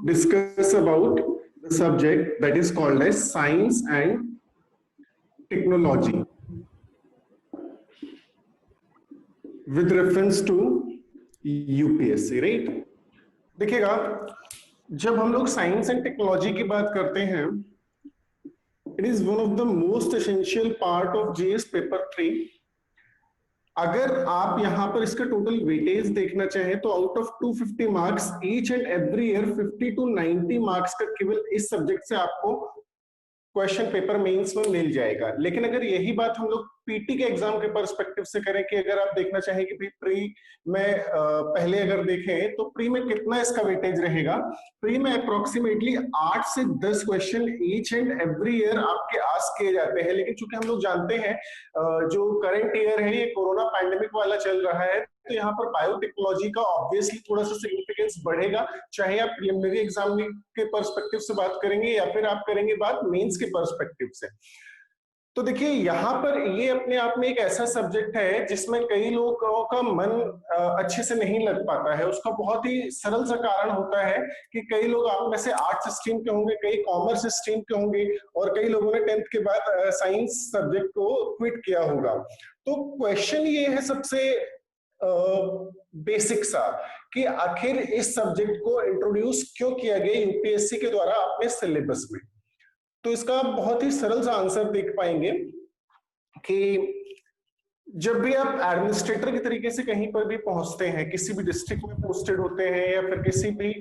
discuss about the subject that is called as science and technology with reference to UPSC, right? देखिएगा, जब हम लोग science and technology की बात करते हैं, it is one of the most essential part of GS paper 3। अगर आप यहां पर इसका टोटल वेटेज देखना चाहें तो out of 250 marks each and every year 50 to 90 marks का केवल इस सब्जेक्ट से आपको क्वेश्चन पेपर मेंस में मिल जाएगा। लेकिन अगर यही बात हम लोग पीटी के एग्जाम के पर्सपेक्टिव से करें कि अगर आप देखना चाहें कि प्री में पहले अगर देखें तो प्री में कितना इसका वेटेज रहेगा, प्री में अप्रोक्सीमेटली 8 से 10 question each and every year आपके आस्क किए जाते हैं। लेकिन चूंकि हम लोग जानते हैं जो करंट ईयर है ये कोरोना पैंडेमिक वाला चल रहा है, तो यहाँ पर बायोटेक्नोलॉजी का ऑब्वियसली थोड़ा सा सिग्निफिकेंस बढ़ेगा, चाहे आप प्रिलिमिनरी एग्जाम के पर्सपेक्टिव से बात करेंगे या फिर आप करेंगे बात मेंस के पर्सपेक्टिव से। तो देखिए यहाँ पर ये अपने आप में एक ऐसा सब्जेक्ट है जिसमें कई लोगों का मन अच्छे से नहीं लग पाता है। उसका बहुत ही सरल सा कारण होता है कि कई लोग आप में से आर्ट्स स्ट्रीम के होंगे, कई कॉमर्स स्ट्रीम के होंगे और कई लोगों ने 10th के बाद साइंस सब्जेक्ट को क्विट किया होगा। तो क्वेश्चन ये है सबसे बेसिक सा कि आखिर इस सब्जेक्ट को इंट्रोड्यूस क्यों किया गया यूपीएससी के द्वारा अपने सिलेबस में। तो इसका बहुत ही सरल सा आंसर देख पाएंगे कि जब भी आप एडमिनिस्ट्रेटर के तरीके से कहीं पर भी पहुंचते हैं, किसी भी डिस्ट्रिक्ट में पोस्टेड होते हैं या फिर किसी भी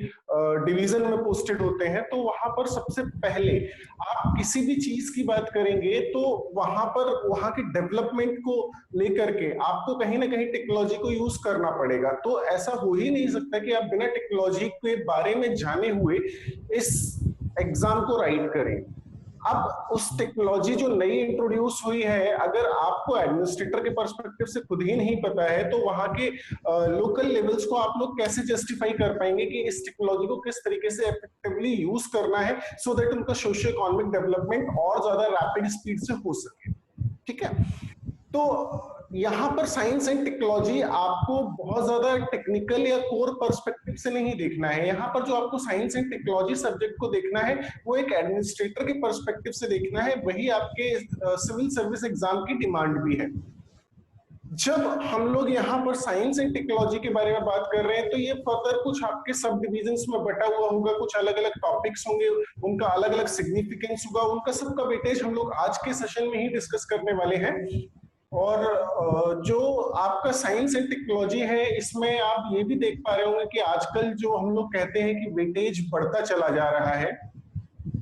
डिवीजन में पोस्टेड होते हैं, तो वहां पर सबसे पहले आप किसी भी चीज की बात करेंगे तो वहां पर वहां की डेवलपमेंट को लेकर के आपको कहीं ना कहीं टेक्नोलॉजी को यूज करना पड़ेगा। तो ऐसा हो ही नहीं सकता कि आप बिना टेक्नोलॉजी के बारे में जाने हुए इस एग्जाम को राइट करें। अब उस टेक्नोलॉजी जो नई इंट्रोड्यूस हुई है, अगर आपको एडमिनिस्ट्रेटर के पर्सपेक्टिव से खुद ही नहीं पता है तो वहां के लोकल लेवल्स को आप लोग कैसे जस्टिफाई कर पाएंगे कि इस टेक्नोलॉजी को किस तरीके से इफेक्टिवली यूज करना है सो दैट उनका सोशियो इकोनॉमिक डेवलपमेंट और ज्यादा रैपिड स्पीड से हो सके। ठीक है, तो यहाँ पर साइंस एंड टेक्नोलॉजी आपको बहुत ज्यादा टेक्निकल या कोर पर्सपेक्टिव से नहीं देखना है। यहाँ पर जो आपको साइंस एंड टेक्नोलॉजी सब्जेक्ट को देखना है वो एक एडमिनिस्ट्रेटर के पर्सपेक्टिव से देखना है, वही आपके सिविल सर्विस एग्जाम की डिमांड भी है। जब हम लोग यहाँ पर साइंस एंड टेक्नोलॉजी के बारे में बात कर रहे हैं तो ये फर्दर कुछ आपके सब डिविजन्स में बटा हुआ होगा, कुछ अलग अलग टॉपिक्स होंगे, उनका अलग अलग सिग्निफिकेंस होगा, उनका सबका वेटेज हम लोग आज के सेशन में ही डिस्कस करने वाले हैं। और जो आपका साइंस एंड टेक्नोलॉजी है इसमें आप ये भी देख पा रहे होंगे कि आजकल जो हम लोग कहते हैं कि वेटेज बढ़ता चला जा रहा है।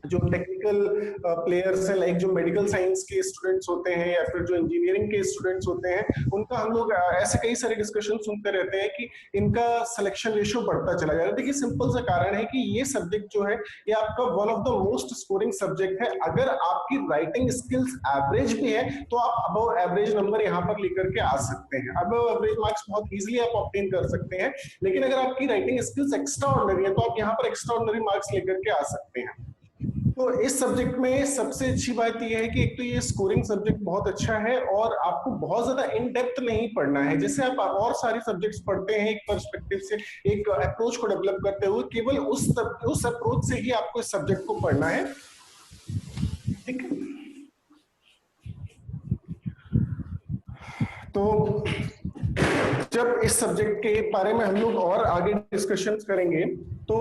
जो टेक्निकल प्लेयर्स हैं, लाइक जो मेडिकल साइंस के स्टूडेंट्स होते हैं या फिर जो इंजीनियरिंग के स्टूडेंट्स होते हैं, उनका हम लोग ऐसे कई सारे डिस्कशन सुनते रहते हैं कि इनका सिलेक्शन रेशियो बढ़ता चला जा रहा है। देखिए सिंपल सा कारण है कि ये सब्जेक्ट जो है ये आपका one of the most scoring subject है। अगर आपकी राइटिंग स्किल्स एवरेज भी है तो आप अबव एवरेज नंबर यहाँ पर लेकर के आ सकते हैं, अबव एवरेज मार्क्स बहुत इजीली आप ऑब्टेन कर सकते हैं। लेकिन अगर आपकी राइटिंग स्किल्स एक्स्ट्रा ऑर्डिनरी है तो आप यहाँ पर एक्स्ट्रा ऑर्डिनरी मार्क्स लेकर के आ सकते हैं। तो इस सब्जेक्ट में सबसे अच्छी बात यह है कि एक तो ये स्कोरिंग सब्जेक्ट बहुत अच्छा है और आपको बहुत ज्यादा इन डेप्थ नहीं पढ़ना है। जैसे आप और सारे सब्जेक्ट्स पढ़ते हैं एक पर्सपेक्टिव से, एक अप्रोच को डेवलप करते हुए, केवल उस अप्रोच से ही आपको इस सब्जेक्ट को पढ़ना है। ठीक है, तो जब इस सब्जेक्ट के बारे में हम लोग और आगे डिस्कशन करेंगे तो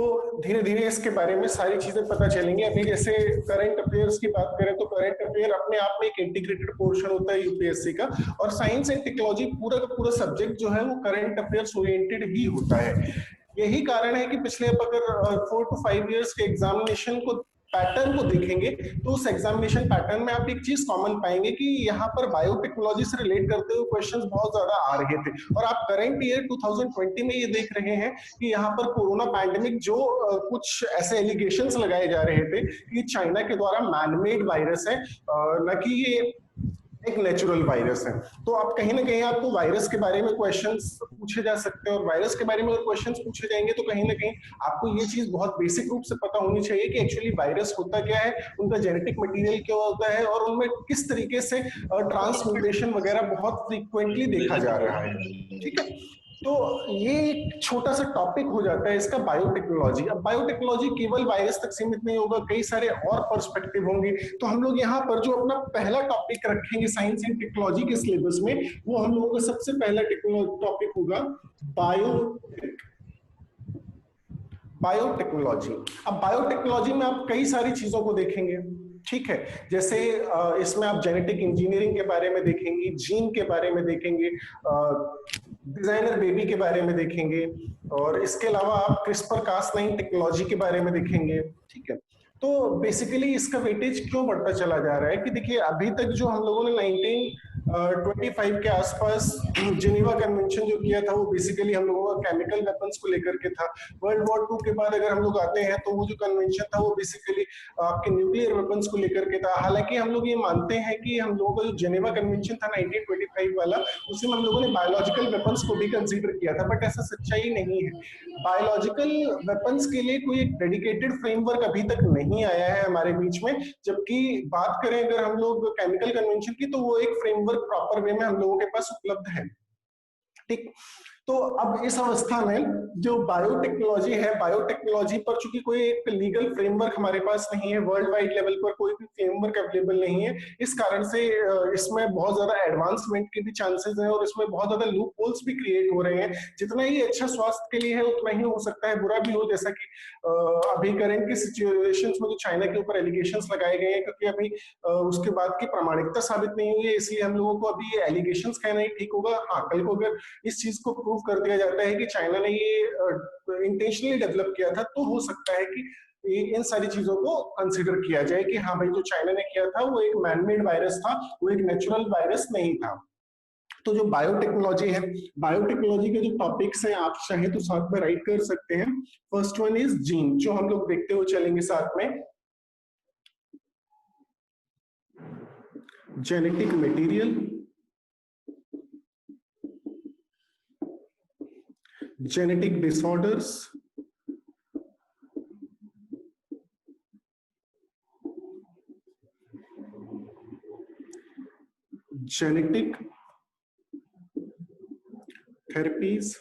धीरे धीरे इसके बारे में सारी चीजें पता चलेंगी। अभी जैसे करंट अफेयर्स की बात करें तो करंट अफेयर अपने आप में एक इंटीग्रेटेड पोर्शन होता है यूपीएससी का, और साइंस एंड टेक्नोलॉजी पूरा का पूरा सब्जेक्ट जो है वो करंट अफेयर्स ओरिएंटेड ही होता है। यही कारण है कि पिछले अगर 4 to 5 इयर्स के एग्जामिनेशन को पैटर्न को देखेंगे तो उस एग्जामिनेशन पैटर्न में आप एक चीज कॉमन पाएंगे कि यहाँ पर बायोटेक्नोलॉजी से रिलेट करते हुए क्वेश्चंस बहुत ज्यादा आ रहे थे। और आप करंट ईयर 2020 में ये देख रहे हैं कि यहाँ पर कोरोना पैंडेमिक जो कुछ ऐसे एलिगेशंस लगाए जा रहे थे कि चाइना के द्वारा मैनमेड वायरस है, न कि ये एक नेचुरल वायरस है। तो आप कहीं ना कहीं आपको वायरस के बारे में क्वेश्चंस पूछे जा सकते हैं, और वायरस के बारे में अगर क्वेश्चंस पूछे जाएंगे तो कहीं ना कहीं आपको ये चीज बहुत बेसिक रूप से पता होनी चाहिए कि एक्चुअली वायरस होता क्या है, उनका जेनेटिक मटेरियल क्या होता है और उनमें किस तरीके से ट्रांसम्यूटेशन वगैरह बहुत फ्रीक्वेंटली देखा जा रहा है। ठीक है, तो ये एक छोटा सा टॉपिक हो जाता है इसका बायोटेक्नोलॉजी। अब बायोटेक्नोलॉजी केवल वायरस तक सीमित नहीं होगा, कई सारे और पर्सपेक्टिव होंगे। तो हम लोग यहाँ पर जो अपना पहला टॉपिक रखेंगे साइंस एंड टेक्नोलॉजी के सिलेबस में, वो हम लोगों का सबसे पहला टॉपिक होगा बायोटेक्नोलॉजी। अब बायोटेक्नोलॉजी में आप कई सारी चीजों को देखेंगे, ठीक है। जैसे इसमें आप जेनेटिक इंजीनियरिंग के बारे में देखेंगे, जीन के बारे में देखेंगे, डिजाइनर बेबी के बारे में देखेंगे, और इसके अलावा आप क्रिस्पर कास9 टेक्नोलॉजी के बारे में देखेंगे, ठीक है। तो बेसिकली इसका वेटेज क्यों बढ़ता चला जा रहा है कि देखिए अभी तक जो हम लोगों ने 1925 के आसपास जिनेवा कन्वेंशन जो किया था वो बेसिकली हम लोगों का केमिकल वेपन्स को लेकर के था। वर्ल्ड वॉर 2 के बाद अगर हम लोग आते हैं तो वो जो कन्वेंशन था वो बेसिकली आपके न्यूक्लियर वेपन्स को लेकर के था। हालांकि हम लोग ये मानते हैं कि हम लोगों का जो जिनेवा कन्वेंशन था 1925 वाला, उसमें हम लोगों ने बायोलॉजिकल वेपन्स को भी कंसीडर किया था, बट ऐसा सच्चाई नहीं है। बायोलॉजिकल वेपन्स के लिए कोई एक डेडिकेटेड फ्रेमवर्क अभी तक नहीं आया है हमारे बीच में। जबकि बात करें अगर हम लोग केमिकल कन्वेंशन की, तो वो एक फ्रेमवर्क प्रॉपर वे में हम लोगों के पास उपलब्ध है, ठीक। तो अब इस अवस्था में जो बायोटेक्नोलॉजी है, बायोटेक्नोलॉजी पर चूंकि कोई एक लीगल फ्रेमवर्क हमारे पास नहीं है, वर्ल्ड वाइड लेवल पर कोई भी फ्रेमवर्क अवेलेबल नहीं है, इस कारण से इसमें बहुत ज्यादा एडवांसमेंट के भी चांसेस हैं और इसमें बहुत ज्यादा लूप होल्स भी क्रिएट हो रहे हैं। जितना ही अच्छा स्वास्थ्य के लिए है उतना ही हो सकता है बुरा भी हो, जैसा कि अभी करंट की सिचुएशंस में जो चाइना के ऊपर एलिगेशंस लगाए गए हैं, क्योंकि अभी उसके बाद की प्रामाणिकता साबित नहीं हुई है, इसलिए हम लोगों को अभी ये एलिगेशंस कहना ही ठीक होगा। हाँ, कल को अगर इस चीज को प्रूव कर दिया जाता है कि चाइना ने ये इंटेंशनली डेवलप किया था, तो हो सकता है कि इन सारी चीजों को कंसिडर किया जाए कि हाँ भाई, जो चाइना ने किया था वो एक मैनमेड वायरस था, वो एक नेचुरल वायरस नहीं था। तो जो बायोटेक्नोलॉजी है, बायोटेक्नोलॉजी के जो टॉपिक्स हैं आप चाहे तो साथ में राइट कर सकते हैं। फर्स्ट वन इज जीन, जो हम लोग देखते हुए चलेंगे साथ में। Genetic material, genetic disorders, genetic therapies,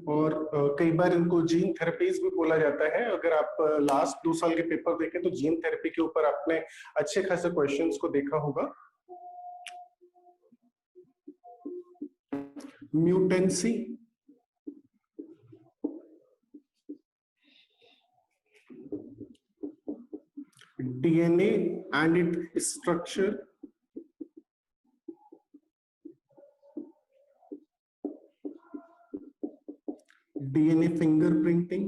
और कई बार इनको जीन थेरेपीज भी बोला जाता है। अगर आप लास्ट 2 साल के पेपर देखें तो जीन थेरेपी के ऊपर आपने अच्छे खासे क्वेश्चंस को देखा होगा। म्यूटेंसी, DNA and its structure, DNA fingerprinting,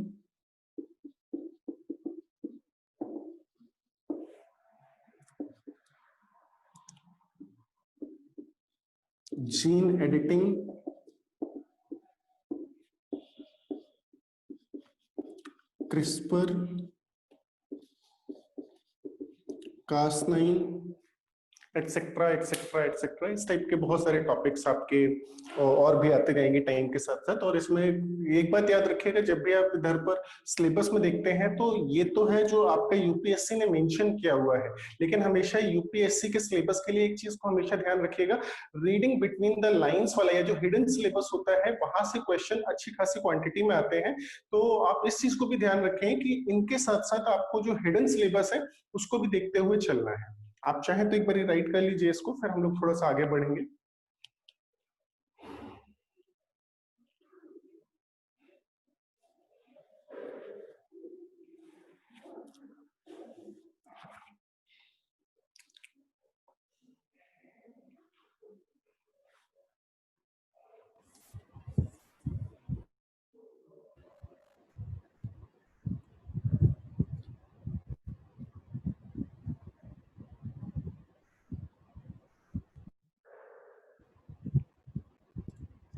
gene editing, CRISPR, Cas9, etcetera etcetera etcetera. इस टाइप के बहुत सारे टॉपिक्स आपके और भी आते जाएंगे टाइम के साथ साथ। और इसमें एक बात याद रखिएगा, जब भी आप इधर पर सिलेबस में देखते हैं तो ये तो है जो आपका यूपीएससी ने मेंशन किया हुआ है, लेकिन हमेशा यूपीएससी के सिलेबस के लिए एक चीज को हमेशा ध्यान रखिएगा, रीडिंग बिटवीन द लाइंस वाला या जो हिडन सिलेबस होता है, वहां से क्वेश्चन अच्छी खासी क्वांटिटी में आते हैं। तो आप इस चीज को भी ध्यान रखें कि इनके साथ साथ आपको जो हिडन सिलेबस है उसको भी देखते हुए चलना है। आप चाहें तो एक बार राइट कर लीजिए इसको, फिर हम लोग थोड़ा सा आगे बढ़ेंगे।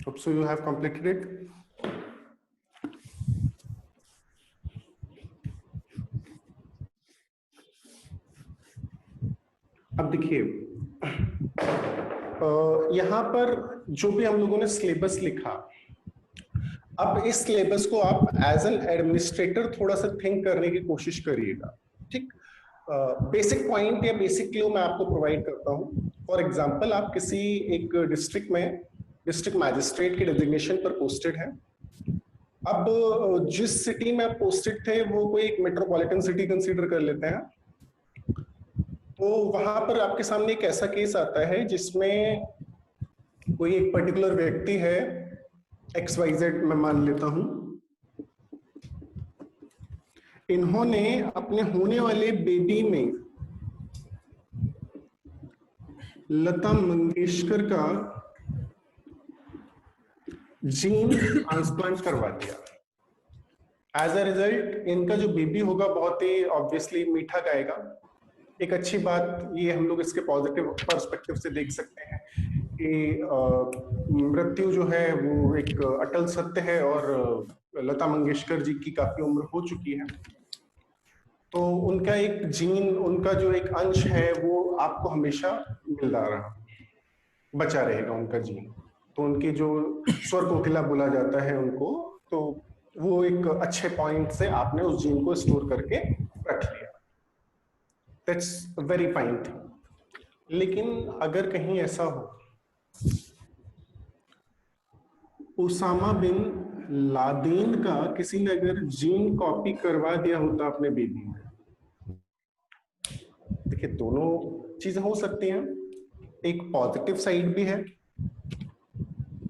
Hope so you have completed it. अब देखिए यहाँ पर जो भी हम लोगों ने सिलेबस लिखा, अब इस सिलेबस को आप एज एन एडमिनिस्ट्रेटर थोड़ा सा थिंक करने की कोशिश करिएगा, ठीक। बेसिक पॉइंट या बेसिक क्लू मैं आपको प्रोवाइड करता हूँ। फॉर एग्जांपल, आप किसी एक डिस्ट्रिक्ट में डिस्ट्रिक्ट मैजिस्ट्रेट के डेजिग्नेशन पर पोस्टेड है। अब जिस सिटी में आप पोस्टेड थे वो कोई एक मेट्रोपॉलिटन सिटी कंसीडर कर लेते हैं, तो वहां पर आपके सामने एक ऐसा केस आता है जिसमें कोई एक पर्टिकुलर व्यक्ति है, XYZ मैं मान लेता हूं, इन्होंने अपने होने वाले बेबी में लता मंगेशकर का जीन ट्रांसप्लांट करवा दिया। एज अ रिजल्ट इनका जो बेबी होगा बहुत ही ऑब्वियसली मीठा गाएगा। एक अच्छी बात ये हम लोग इसके पॉजिटिव पर्सपेक्टिव से देख सकते हैं कि मृत्यु जो है वो एक अटल सत्य है और लता मंगेशकर जी की काफी उम्र हो चुकी है, तो उनका एक जीन, उनका जो एक अंश है वो आपको हमेशा मिलता रहा, बचा रहेगा उनका जीन। तो उनकी जो स्वर कोकिला बोला जाता है उनको, तो वो एक अच्छे पॉइंट से आपने उस जीन को स्टोर करके रख लिया, दैट्स वेरी फाइन थिंग। लेकिन अगर कहीं ऐसा हो उसामा बिन लादेन का किसी ने अगर जीन कॉपी करवा दिया होता अपने बेबी में, देखिए दोनों चीजें हो सकती हैं, एक पॉजिटिव साइड भी है,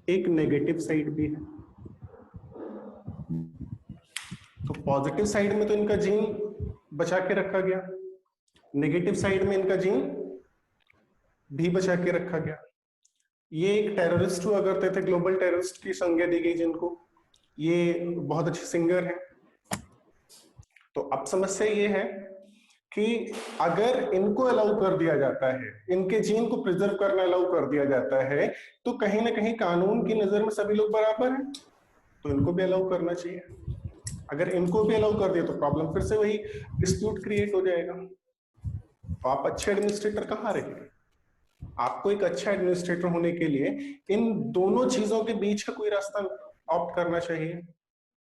एक नेगेटिव साइड भी है। तो पॉजिटिव साइड में तो इनका जीन बचा के रखा गया, नेगेटिव साइड में इनका जीन भी बचा के रखा गया। ये एक टेररिस्ट हुआ करते थे, ग्लोबल टेररिस्ट की संज्ञा दी गई जिनको, ये बहुत अच्छे सिंगर हैं। तो अब समस्या ये है कि अगर इनको अलाउ कर दिया जाता है, इनके जीन को प्रिजर्व करना अलाउ कर दिया जाता है, तो कहीं ना कहीं कानून की नजर में सभी लोग बराबर हैं, तो इनको भी अलाउ करना चाहिए। अगर इनको भी अलाउ कर दिया तो प्रॉब्लम फिर से वही डिस्प्यूट क्रिएट हो जाएगा। तो आप अच्छे एडमिनिस्ट्रेटर कहाँ रहे? आपको एक अच्छा एडमिनिस्ट्रेटर होने के लिए इन दोनों चीजों के बीच का कोई रास्ता ऑप्ट करना चाहिए।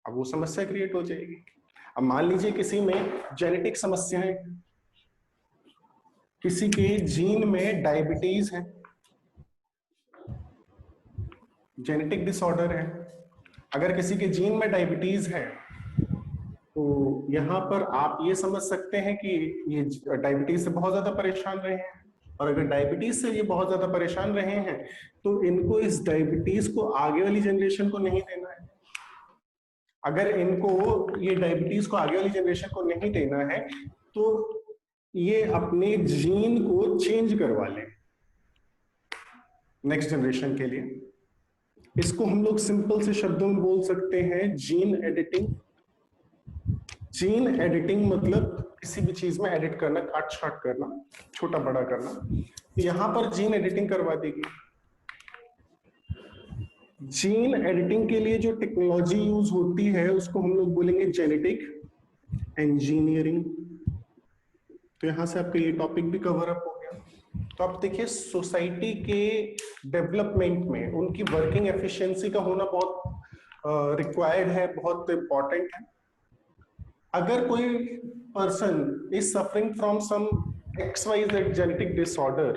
अब वो समस्या क्रिएट हो जाएगी। अब मान लीजिए किसी में जेनेटिक समस्याएं, किसी के जीन में डायबिटीज है, जेनेटिक डिसऑर्डर है। अगर किसी के जीन में डायबिटीज है तो यहां पर आप ये समझ सकते हैं कि ये डायबिटीज से बहुत ज्यादा परेशान रहे हैं, और अगर डायबिटीज से ये बहुत ज्यादा परेशान रहे हैं तो इनको इस डायबिटीज को आगे वाली जनरेशन को नहीं देना है। अगर इनको ये डायबिटीज को आगे वाली जनरेशन को नहीं देना है तो ये अपने जीन को चेंज करवा लें नेक्स्ट जनरेशन के लिए। इसको हम लोग सिंपल से शब्दों में बोल सकते हैं जीन एडिटिंग। जीन एडिटिंग मतलब किसी भी चीज में एडिट करना, काट छाट करना, छोटा बड़ा करना। यहां पर जीन एडिटिंग करवा देगी। जीन एडिटिंग के लिए जो टेक्नोलॉजी यूज होती है उसको हम लोग बोलेंगे जेनेटिक इंजीनियरिंग। तो यहां से आपका ये टॉपिक भी कवर अप हो गया। तो आप देखिए सोसाइटी के डेवलपमेंट में उनकी वर्किंग एफिशिएंसी का होना बहुत रिक्वायर्ड है, बहुत इंपॉर्टेंट है। अगर कोई person is suffering from some XYZ genetic disorder,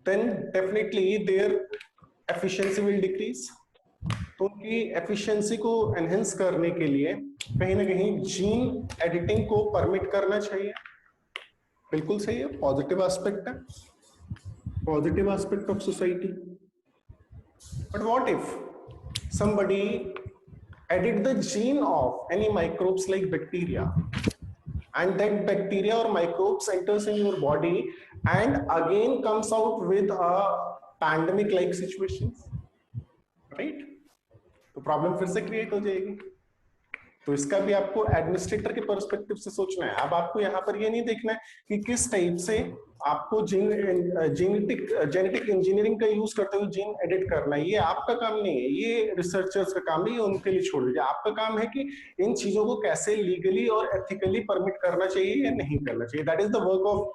then definitely their efficiency will decrease। तो उनकी एफिशिएंसी को एनहेंस करने के लिए कहीं ना कहीं जीन एडिटिंग को परमिट करना चाहिए। बिल्कुल सही है, पॉजिटिव एस्पेक्ट है, positive aspect of society. But what if somebody edit the gene of any microbes like bacteria, and that bacteria or microbes enters in your body and again comes out with a pandemic like situation, right? तो problem फिर से create हो जाएगी। तो इसका भी आपको administrator के पर्सपेक्टिव से सोचना है। अब आपको यहाँ पर ये नहीं देखना है कि किस टाइप से आपको जेनेटिक इंजीनियरिंग का यूज करते हुए जीन एडिट करना है, ये आपका काम नहीं है, ये रिसर्चर्स का काम है, ये उनके लिए छोड़ दीजिए। आपका काम है कि इन चीजों को कैसे लीगली और एथिकली परमिट करना चाहिए या नहीं करना चाहिए। That is the work of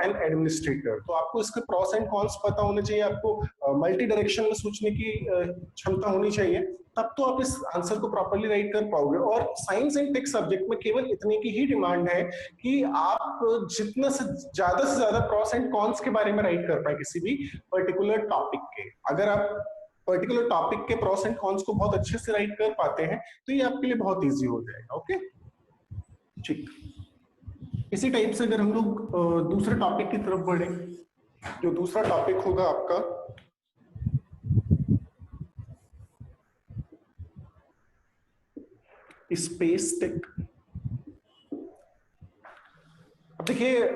an administrator. तो आपको इसके प्रॉस एंड कॉन्स पता होने चाहिए, आपको मल्टी डायरेक्शन में सोचने की क्षमता होनी चाहिए, तब तो आप इस आंसर को प्रॉपर्ली राइट कर पाओगे। और साइंस एंड टेक सब्जेक्ट में केवल इतने की ही डिमांड है कि आप जितने से ज्यादा प्रॉस एंड कॉन्स के बारे में राइट कर पाए किसी भी पर्टिकुलर टॉपिक के। अगर आप पर्टिकुलर टॉपिक के प्रोस एंड कॉन्स को बहुत अच्छे से राइट कर पाते हैं तो ये आपके लिए बहुत इजी हो जाएगा। ओके ठीक। इसी टाइप से अगर हम लोग दूसरे टॉपिक की तरफ बढ़े, जो दूसरा टॉपिक होगा आपका स्पेस टेक। अब देखिए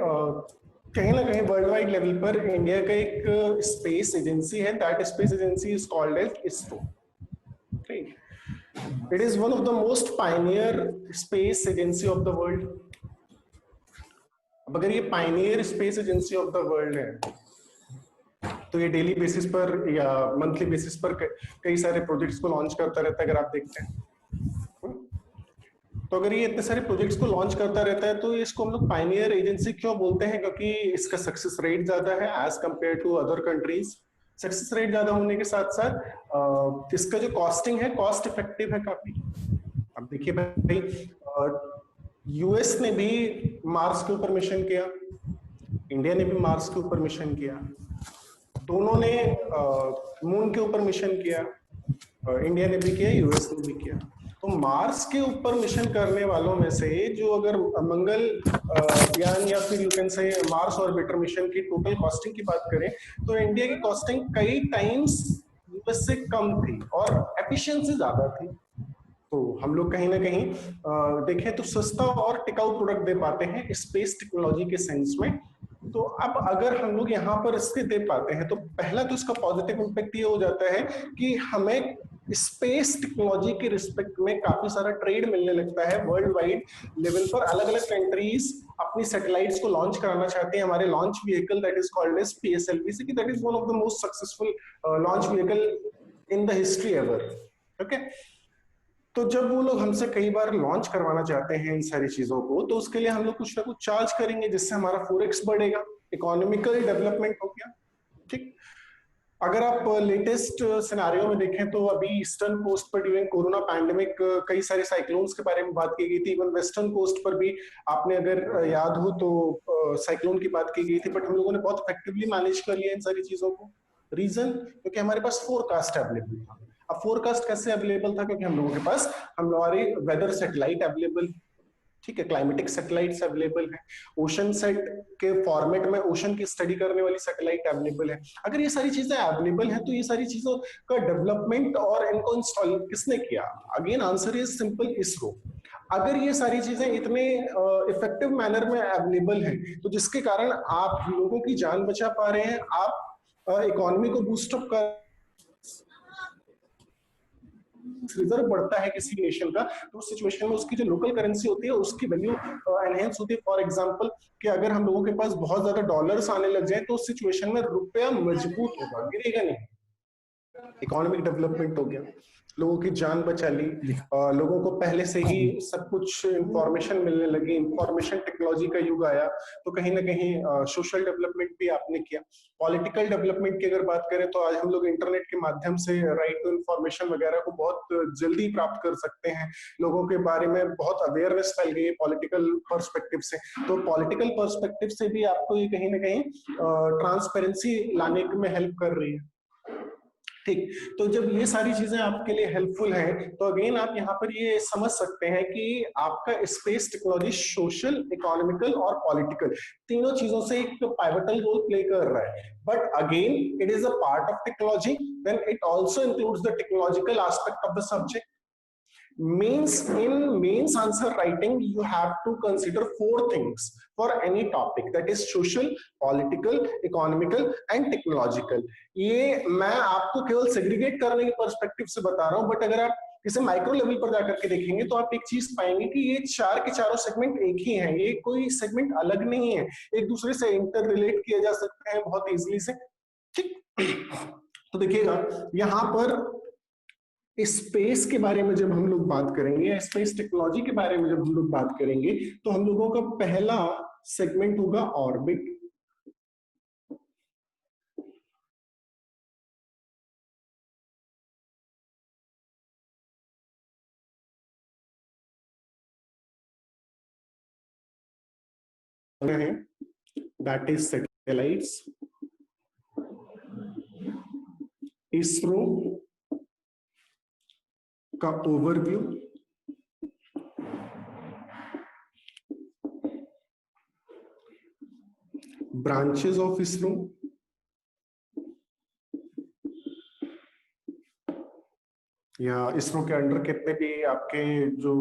कहीं ना कहीं वर्ल्ड वाइड लेवल पर इंडिया का एक स्पेस एजेंसी है, that space agency is called as ISRO. It is one of the most pioneer space agency of the world. अब अगर ये pioneer space agency of the world है तो ये डेली बेसिस पर या मंथली बेसिस पर कई सारे प्रोजेक्ट्स को लॉन्च करता रहता है, अगर आप देखते हैं। तो अगर ये इतने सारे प्रोजेक्ट्स को लॉन्च करता रहता है तो इसको हम लोग पायनियर एजेंसी क्यों बोलते हैं? क्योंकि इसका सक्सेस रेट ज्यादा है as compare to other countries. Success rate ज्यादा होने के साथ साथ इसका जो कॉस्टिंग है कॉस्ट इफेक्टिव है काफी। अब देखिए भाई यूएस ने भी मार्स के ऊपर मिशन किया, इंडिया ने भी मार्स के ऊपर मिशन किया, दोनों ने मून के ऊपर मिशन किया, इंडिया ने भी किया, यूएस ने भी किया। तो मार्स के ऊपर मिशन करने वालों में से जो अगर मंगल यान या फिर you can say Mars orbiter mission की टोटल कॉस्टिंग की बात करें तो इंडिया की कॉस्टिंग कई टाइम्स यूएस से कम थी और एफिशिएंसी ज्यादा थी। तो हम लोग कहीं ना कहीं देखें तो सस्ता और टिकाऊ प्रोडक्ट दे पाते हैं स्पेस टेक्नोलॉजी के सेंस में। तो अब अगर हम लोग यहाँ पर इसके दे पाते हैं तो पहला तो इसका पॉजिटिव इम्पैक्ट ये हो जाता है कि हमें स्पेस टेक्नोलॉजी के रिस्पेक्ट में काफी सारा ट्रेड मिलने लगता है। वर्ल्ड वाइड लेवल पर अलग अलग कंट्रीज अपनी सैटेलाइट्स को लॉन्च कराना चाहते हैं। हमारे launch vehicle that is called as PSLV की that is one of the most successful launch vehicle in the history ever. Okay, तो जब वो लोग हमसे कई बार लॉन्च करवाना चाहते हैं इन सारी चीजों को तो उसके लिए हम लोग कुछ ना कुछ चार्ज करेंगे जिससे हमारा 4x बढ़ेगा, इकोनॉमिकल डेवलपमेंट हो गया। ठीक, अगर आप लेटेस्ट सिनेरियो में देखें तो अभी ईस्टर्न कोस्ट पर ड्यूरिंग कोरोना पैंडेमिक कई सारे साइक्लोन्स के बारे में बात की गई थी। इवन वेस्टर्न कोस्ट पर भी आपने अगर याद हो तो साइक्लोन की बात की गई थी, बट हम लोगों ने बहुत इफेक्टिवली मैनेज कर लिया इन सारी चीजों को। रीजन क्योंकि हमारे पास फोरकास्ट अवेलेबल था। अब फोरकास्ट कैसे अवेलेबल था? क्योंकि हम लोगों के पास हमारी वेदर सैटेलाइट अवेलेबल, ठीक है, क्लाइमेटिक सैटेलाइट्स अवेलेबल है, ओशन सेट के फॉर्मेट में ओशन की स्टडी करने वाली सैटेलाइट अवेलेबल है। अगर ये सारी चीजें अवेलेबल हैं तो ये सारी चीजों का डेवलपमेंट और इनको इंस्टॉल किसने किया? Again answer is simple, ISRO. अगर ये सारी चीजें इतने इफेक्टिव मैनर में अवेलेबल हैं तो जिसके कारण आप लोगों की जान बचा पा रहे हैं, आप इकोनॉमी को बूस्टअप कर, रिजर्व बढ़ता है किसी नेशन का तो उस सिचुएशन में उसकी जो लोकल करेंसी होती है उसकी वैल्यू एनहेंस होती है। फॉर एग्जांपल कि अगर हम लोगों के पास बहुत ज्यादा डॉलर्स आने लग जाए तो उस सिचुएशन में रुपया मजबूत होगा, गिरेगा नहीं। इकोनॉमिक डेवलपमेंट हो गया, लोगों की जान बचा ली, लोगों को पहले से ही सब कुछ इंफॉर्मेशन मिलने लगी, इंफॉर्मेशन टेक्नोलॉजी का युग आया तो कहीं ना कहीं सोशल डेवलपमेंट भी आपने किया। पॉलिटिकल डेवलपमेंट की अगर बात करें तो आज हम लोग इंटरनेट के माध्यम से राइट टू इंफॉर्मेशन वगैरह को बहुत जल्दी प्राप्त कर सकते हैं। लोगों के बारे में बहुत अवेयरनेस फैल गई है पॉलिटिकल पर्सपेक्टिव से। तो पॉलिटिकल पर्सपेक्टिव से भी आपको ये कहीं ना कहीं ट्रांसपेरेंसी लाने में हेल्प कर रही है। ठीक, तो जब ये सारी चीजें आपके लिए हेल्पफुल हैं तो अगेन आप यहाँ पर ये समझ सकते हैं कि आपका स्पेस टेक्नोलॉजी सोशल, इकोनॉमिकल और पॉलिटिकल तीनों चीजों से एक पाइवटल रोल प्ले कर रहा है। But again it is a part of technology, then it also includes the technological aspect of the subject. Means in mains answer writing you have to consider four things for any topic, that is social, political, economical and technological। ये मैं आपको केवल segregate करने के perspective से बता रहा हूं, बट अगर आप इसे माइक्रो लेवल पर जाकर के देखेंगे तो आप एक चीज पाएंगे कि ये चार के चारों सेगमेंट एक ही हैं, ये कोई सेगमेंट अलग नहीं है, एक दूसरे से इंटर रिलेट किए जा सकते हैं बहुत इजीली से। ठीक, तो देखिएगा यहाँ पर स्पेस के बारे में जब हम लोग बात करेंगे, स्पेस टेक्नोलॉजी के बारे में जब हम लोग बात करेंगे तो हम लोगों का पहला सेगमेंट होगा orbit. That is satellites, ISRO का ओवरव्यू, ब्रांचेस ऑफ इसरो, या इसरो के अंडर कितने भी आपके जो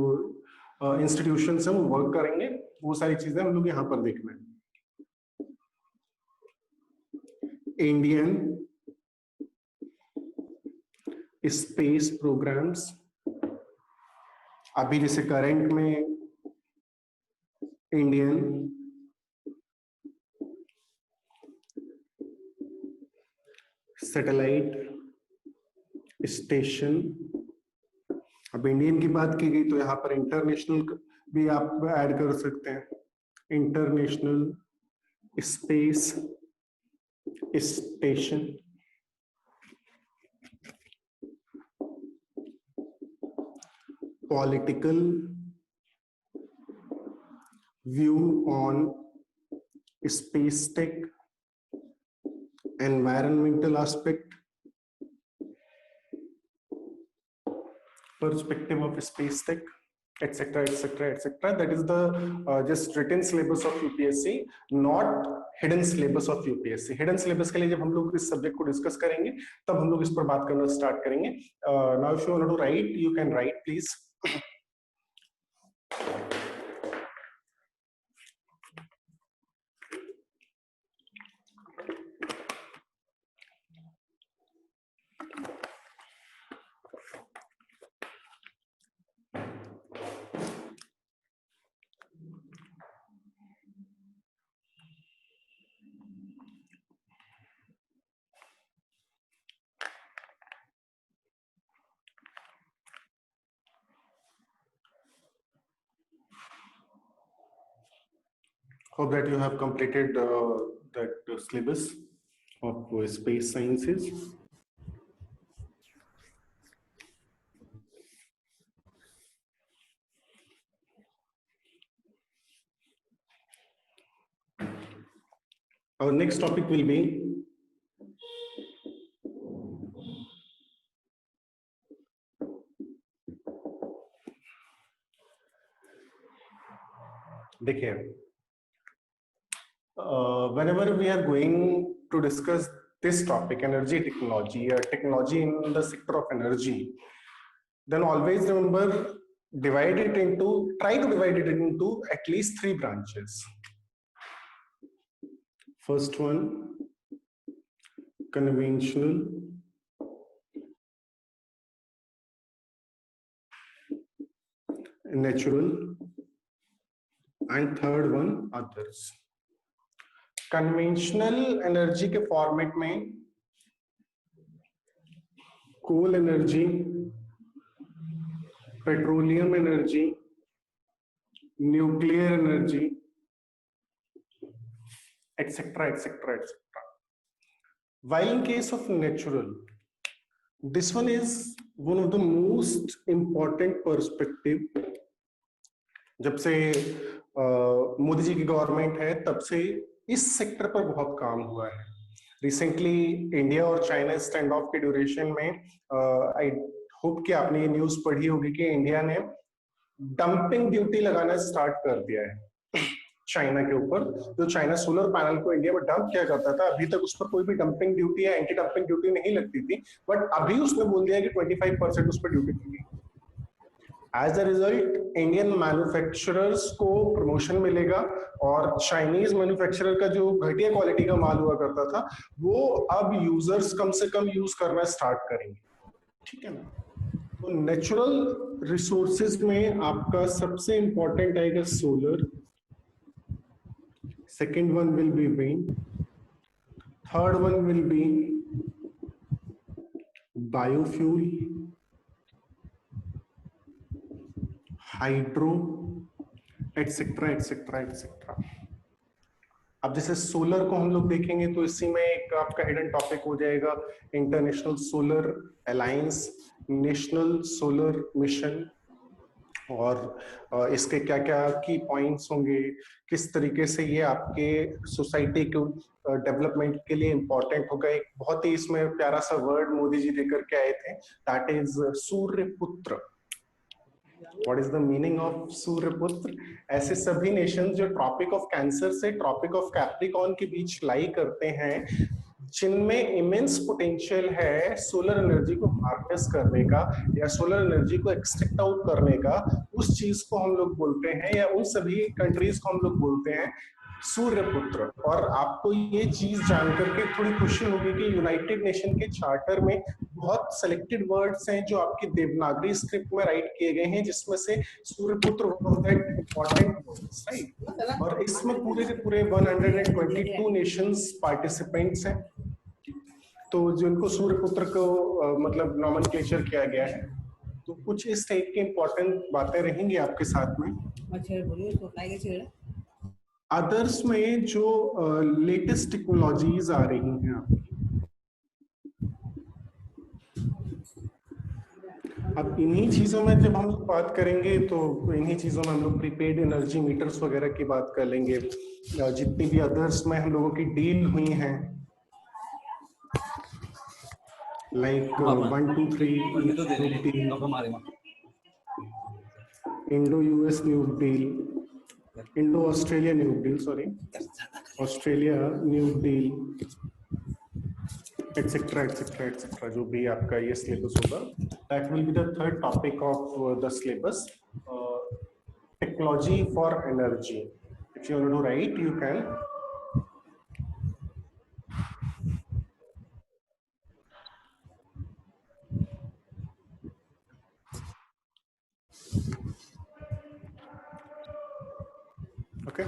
इंस्टीट्यूशंस हैं वो वर्क करेंगे, वो सारी चीजें हम लोग यहां पर देखना है। इंडियन स्पेस प्रोग्राम्स, अभी जैसे करंट में इंडियन सैटेलाइट स्टेशन, अब इंडियन की बात की गई तो यहां पर इंटरनेशनल भी आप ऐड कर सकते हैं, international space station. Political view on space tech, environmental aspect, perspective of space tech, etc, etc, etc. That is the just written syllabus of UPSC, not hidden syllabus of UPSC. hidden syllabus के लिए जब हम लोग इस subject को discuss करेंगे तब हम लोग इस पर बात करना स्टार्ट करेंगे। now if you want to write, you can write please. Hope that you have completed that syllabus of space sciences. Our next topic will be देखिए, whenever we are going to discuss this topic, energy technology or technology in the sector of energy, then always remember try to divide it into at least 3 branches. First one, conventional, natural, and third one, others. Conventional energy के format में coal energy, petroleum energy, nuclear energy, etc, etc, etc. While in case of natural, this one is one of the most important perspective. जब से मोदी जी की government है तब से इस sector पर बहुत काम हुआ है। रिसेंटली इंडिया और चाइना स्टैंड ऑफ के ड्यूरेशन में आई होप कि आपने ये न्यूज पढ़ी होगी कि इंडिया ने डंपिंग ड्यूटी लगाना स्टार्ट कर दिया है चाइना के ऊपर। जो चाइना सोलर पैनल को इंडिया में डंप किया करता था, अभी तक उस पर कोई भी डंपिंग ड्यूटी या एंटी डंपिंग ड्यूटी नहीं लगती थी, बट अभी उसने बोल दिया कि 25% उस पर ड्यूटी लगेगी। As a result Indian manufacturers को प्रमोशन मिलेगा और चाइनीज मैन्युफैक्चरर का जो घटिया क्वालिटी का माल हुआ करता था वो अब यूजर्स कम से कम यूज करना स्टार्ट करेंगे, ठीक है ना। तो नेचुरल रिसोर्सेज में आपका सबसे इंपॉर्टेंट आएगा solar, second one will B wind, third one will B biofuel, hydro, etcetera etcetera etcetera. अब जैसे सोलर को हम लोग देखेंगे तो इसी में एक आपका हिडन टॉपिक हो जाएगा international solar alliance, national solar mission, और इसके क्या क्या की पॉइंट्स होंगे, किस तरीके से ये आपके सोसाइटी को डेवलपमेंट के लिए इम्पोर्टेंट होगा। एक बहुत ही इसमें प्यारा सा वर्ड मोदी जी देकर के आए थे, that is Suryaputra. What is the meaning of Suryaputra? ऐसे सभी नेशन जो ट्रॉपिक ऑफ कैंसर से ट्रॉपिक ऑफ कैप्रिकॉर्न के बीच लाई करते हैं, जिनमें इमेंस पोटेंशियल है सोलर एनर्जी को हार्नेस करने का या सोलर एनर्जी को एक्सट्रैक्ट आउट करने का, उस चीज को हम लोग बोलते हैं, या उन सभी कंट्रीज को हम लोग बोलते हैं सूर्यपुत्र। और आपको ये चीज जानकर के थोड़ी खुशी होगी कि यूनाइटेड नेशन के चार्टर में बहुत सेलेक्टेड वर्ड्स हैं जो आपकी देवनागरी स्क्रिप्ट में राइट किए गए हैं, जिसमें से Suryaputra was that important words, right. और इसमें पूरे के पूरे 122 नेशंस पार्टिसिपेंट्स हैं, तो जिनको सूर्यपुत्र को मतलब नॉमेनक्लेचर किया गया है। तो कुछ इस टाइप की इंपॉर्टेंट बातें रहेंगी आपके साथ में। अदर्स में जो लेटेस्ट टेक्नोलॉजीज आ रही हैं आपकी, अब इन्हीं चीजों में जब हम लोग बात करेंगे तो इन्हीं चीजों में हम लोग प्रीपेड एनर्जी मीटर्स वगैरह की बात कर लेंगे। जितनी भी अदर्स में हम लोगों की डील हुई हैं, like 1, 2, 3 Indo US nuke deal, Indo Australia nuke deal, sorry, Australia nuke deal, etcetera etcetera etcetera, जो भी आपका ये सिलेबस होगा, that will be the third topic of the syllabus, technology for energy. If you want to write you can. Okay.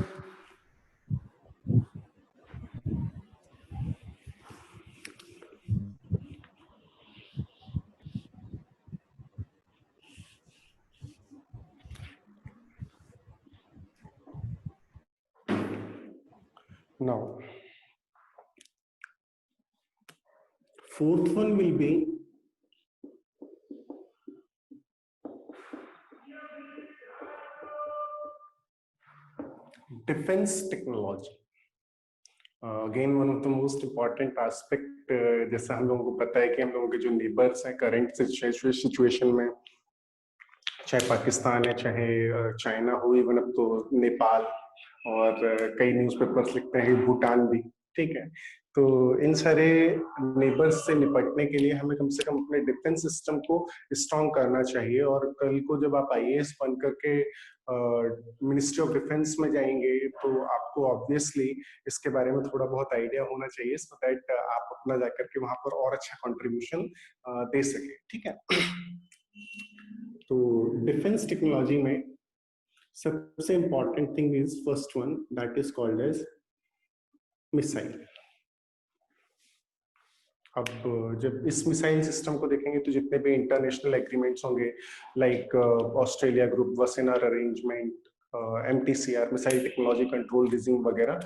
Now, fourth one will be defense technology. Again, one of the most important aspect, जैसा हम लोगों को पता है कि हम लोगों के जो नेबर्स हैं करंट सिचुएशन में, चाहे पाकिस्तान है, चाहे चाइना हो, इवन अब तो नेपाल, और कई न्यूज़पेपर्स लिखते हैं भूटान भी, ठीक है। तो इन सारे नेबर्स से निपटने के लिए हमें कम से कम अपने डिफेंस सिस्टम को स्ट्रॉन्ग करना चाहिए। और कल को जब आप आईएएस बन करके मिनिस्ट्री ऑफ डिफेंस में जाएंगे तो आपको ऑब्वियसली इसके बारे में थोड़ा बहुत आइडिया होना चाहिए, सो दैट आप अपना जाकर के वहां पर और अच्छा कंट्रीब्यूशन दे सके, ठीक है। तो डिफेंस टेक्नोलॉजी में सबसे important thing is first one, that is called as missile. अब जब इस मिसाइल सिस्टम को देखेंगे तो जितने भी इंटरनेशनल एग्रीमेंट्स होंगे, like Australia Group, Wassenaar Arrangement, MTCR, Missile Technology Control Regime वगैरह,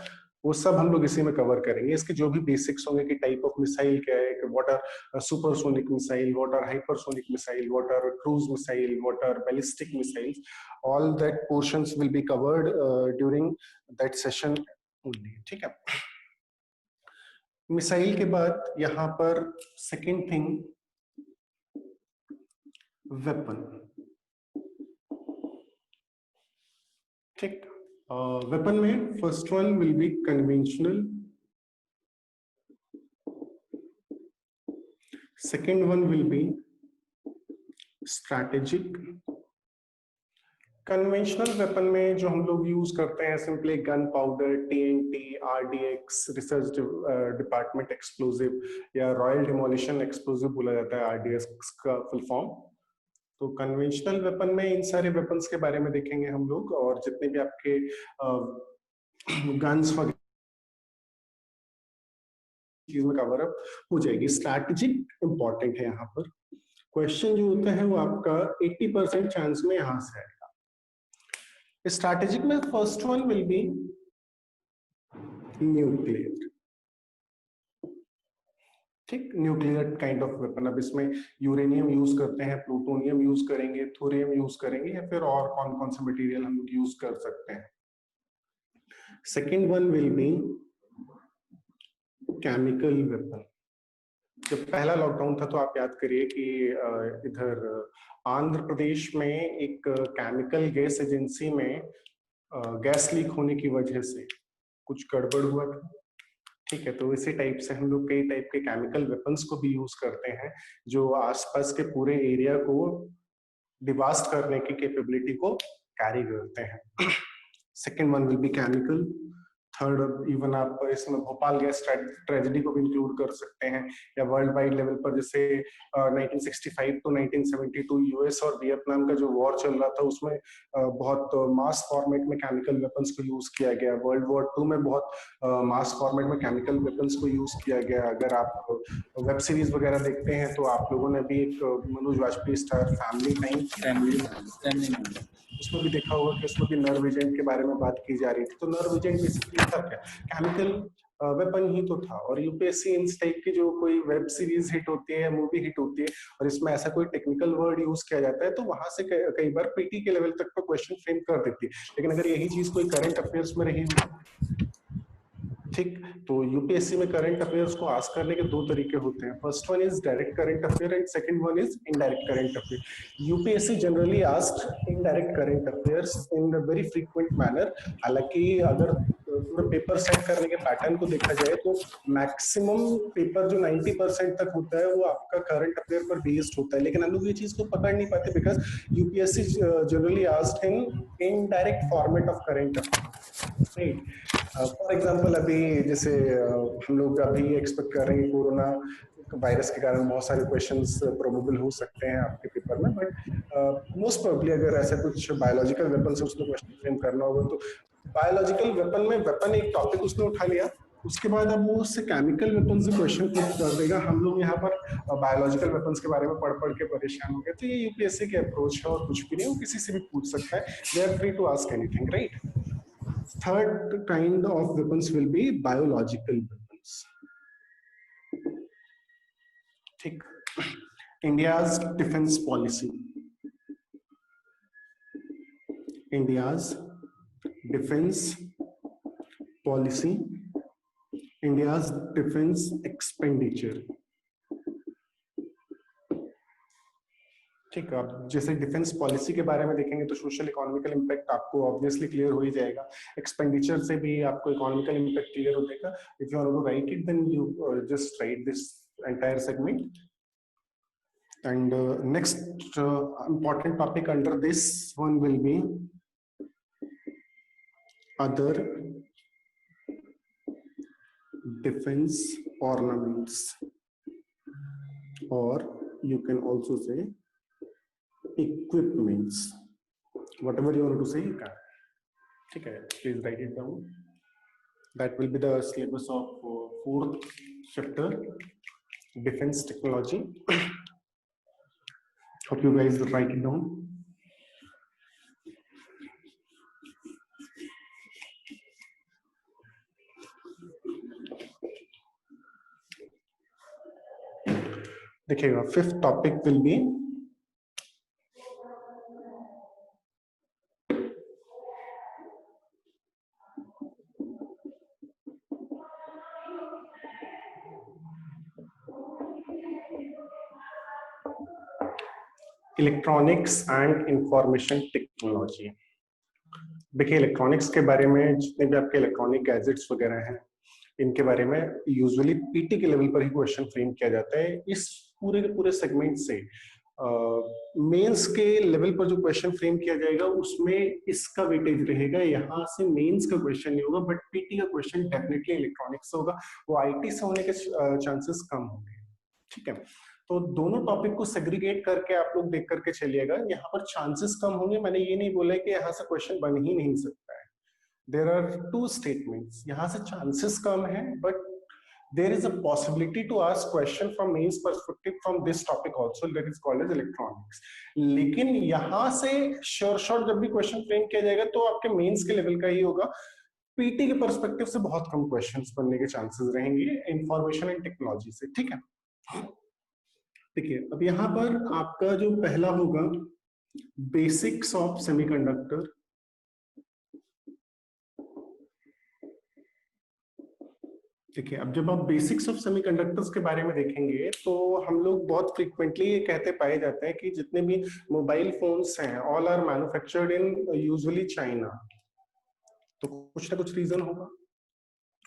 वो सब हम लोग इसी में कवर करेंगे। इसके जो भी बेसिक्स होंगे कि टाइप ऑफ मिसाइल क्या है, what are supersonic missile, what are hypersonic missile, what are cruise missile, what are ballistic missiles, all that portions will be covered during that session only, ठीक है। मिसाइल के बाद यहां पर सेकेंड थिंग, वेपन, ठीक। Weapon में first one will be conventional, second one will be strategic. Conventional weapon में जो हम लोग यूज करते हैं simply gunpowder, TNT, RDX, research department explosive, या रॉयल डिमोलिशन एक्सप्लोजिव बोला जाता है आरडीएक्स का फुल फॉर्म। तो कन्वेंशनल वेपन में इन सारे वेपन्स के बारे में देखेंगे हम लोग, और जितने भी आपके गन्स वगैरह चीज में कवर अप हो जाएगी। स्ट्रैटेजिक इंपॉर्टेंट है यहाँ पर, क्वेश्चन जो होता है वो आपका 80% चांस में यहां से आएगा। स्ट्रैटेजिक में first one will B nuclear, ठीक, न्यूक्लियर काइंड ऑफ वेपन। अब इसमें यूरेनियम यूज करते हैं, प्लूटोनियम यूज करेंगे, थोरियम यूज करेंगे, या फिर और कौन कौन से मटेरियल हम लोग यूज कर सकते हैं। Second one will B chemical weapon. जब पहला लॉकडाउन था तो आप याद करिए कि इधर आंध्र प्रदेश में एक केमिकल गैस एजेंसी में गैस लीक होने की वजह से कुछ गड़बड़ हुआ था। ठीक है, तो इसी टाइप से हम लोग कई टाइप के केमिकल वेपन्स को भी यूज करते हैं जो आसपास के पूरे एरिया को डिवास्ट करने की कैपेबिलिटी को कैरी करते हैं। Second one will B chemical. Third, even आप इसमें भोपाल गैस ट्रेजेडी को भी इंक्लूड कर सकते हैं, या वर्ल्ड वाइड लेवल पर जैसे 1965 टू 1972 यूएस और वियतनाम का जो वॉर चल रहा था उसमें बहुत मास फॉर्मेट में केमिकल वेपन्स को यूज किया गया। वर्ल्ड वॉर 2 में बहुत मास फॉर्मेट में केमिकल वेपन्स को यूज किया गया। अगर आप वेब सीरीज वगैरह देखते हैं तो आप लोगों ने भी एक Manoj Vajpayee star family time उसमें भी देखा होगा कि उसमें भी नर्व एजेंट के बारे में बात की जा रही थी। तो नर्व एजेंट बेसिकली था क्या, केमिकल वेपन ही तो था। और यूपीएससी इस टाइप की जो कोई वेब सीरीज हिट होती है या मूवी हिट होती है और इसमें ऐसा कोई टेक्निकल वर्ड यूज किया जाता है तो वहां से कई बार पीटी के लेवल तक का क्वेश्चन फ्रेम कर देती है। लेकिन अगर यही चीज कोई करंट अफेयर्स में रही, ठीक, तो यूपीएससी में करंट अफेयर्स को आस्क करने के दो तरीके होते हैं। First one is direct current affair and second one is indirect current affair. UPSC generally ask indirect current affairs in a very frequent manner. हालांकि अगर पूरा पेपर सेट करने के पैटर्न को देखा जाए तो मैक्सिमम पेपर जो 90% तक होता है वो आपका करंट अफेयर पर बेस्ड होता है। लेकिन हम लोग ये चीज को पकड़ नहीं पाते because UPSC generally asked in indirect format of current affair, right. For example अभी जैसे हम लोग अभी एक्सपेक्ट कर रहे हैं कोरोना वायरस के कारण बहुत सारे क्वेश्चंस प्रोबेबल हो सकते हैं आपके पेपर में, बट मोस्ट प्रोबेबली अगर ऐसा कुछ बायोलॉजिकल वेपन से उसमें क्वेश्चन फ्रेम करना होगा तो बायोलॉजिकल वेपन में वेपन एक टॉपिक उसने उठा लिया, उसके बाद अब वो उससे केमिकल वेपन से क्वेश्चन पुट कर देगा। हम लोग यहाँ पर बायोलॉजिकल वेपन्स के बारे में पढ़ पढ़ के परेशान हो गए। तो ये यूपीएससी की अप्रोच है और कुछ भी नहीं, वो किसी से भी पूछ सकता है। They are free to ask anything, right. Third kind of weapons will be biological weapons. ठीक, India's defense policy. India's defense policy. India's defense expenditure. ठीक है, आप जैसे डिफेंस पॉलिसी के बारे में देखेंगे तो सोशल इकोनॉमिकल इम्पैक्ट आपको ऑब्वियसली क्लियर हो ही जाएगा। एक्सपेंडिचर से भी आपको इकोनॉमिकल इम्पैक्ट क्लियर हो जाएगा। If you want to write it then you just write this entire segment. And next important topic under this one will be other defense ornaments, or you can also say equipments, whatever you want to say you can. ठीक है, please write it down. That will be the syllabus of fourth chapter, defense technology. Hope you guys write it down. देखिएगा, fifth topic will be electronics and information technology. देखिए, electronics के बारे में जितने भी आपके इलेक्ट्रॉनिक गैजेट्स वगैरह हैं इनके बारे में यूजुअली पीटी के लेवल पर ही क्वेश्चन फ्रेम किया जाता है। इस पूरे के पूरे सेगमेंट से मेंस के लेवल पर जो क्वेश्चन फ्रेम किया जाएगा उसमें इसका वेटेज रहेगा। यहाँ से मेंस का क्वेश्चन नहीं होगा, बट पीटी का क्वेश्चन डेफिनेटली इलेक्ट्रॉनिक्स से होगा। वो आईटी से होने के चांसेस कम होंगे। ठीक है, तो दोनों टॉपिक को सेग्रीगेट करके आप लोग देख करके चलिएगा। यहाँ पर चांसेस कम होंगे, मैंने ये नहीं बोला कि यहाँ से क्वेश्चन बन ही नहीं सकता है। देयर आर टू स्टेटमेंट्स, यहाँ से चांसेस कम है but there is a possibility to ask question from mains perspective from this topic also, that is called as electronics. लेकिन यहाँ से श्योर शॉर्ट जब भी क्वेश्चन फ्रेम किया जाएगा तो आपके मेंस के लेवल का ही होगा। पीटी के पर्सपेक्टिव से बहुत कम क्वेश्चंस बनने के चांसेस रहेंगे इंफॉर्मेशन एंड टेक्नोलॉजी से। ठीक है, देखिए अब यहाँ पर आपका जो पहला होगा बेसिक्स ऑफ सेमीकंडक्टर। देखिए अब जब आप बेसिक्स ऑफ सेमीकंडक्टर्स के बारे में देखेंगे तो हम लोग बहुत फ्रीक्वेंटली ये कहते पाए जाते हैं कि जितने भी मोबाइल फोन्स हैं all are manufactured in usually China. तो कुछ ना कुछ रीजन होगा।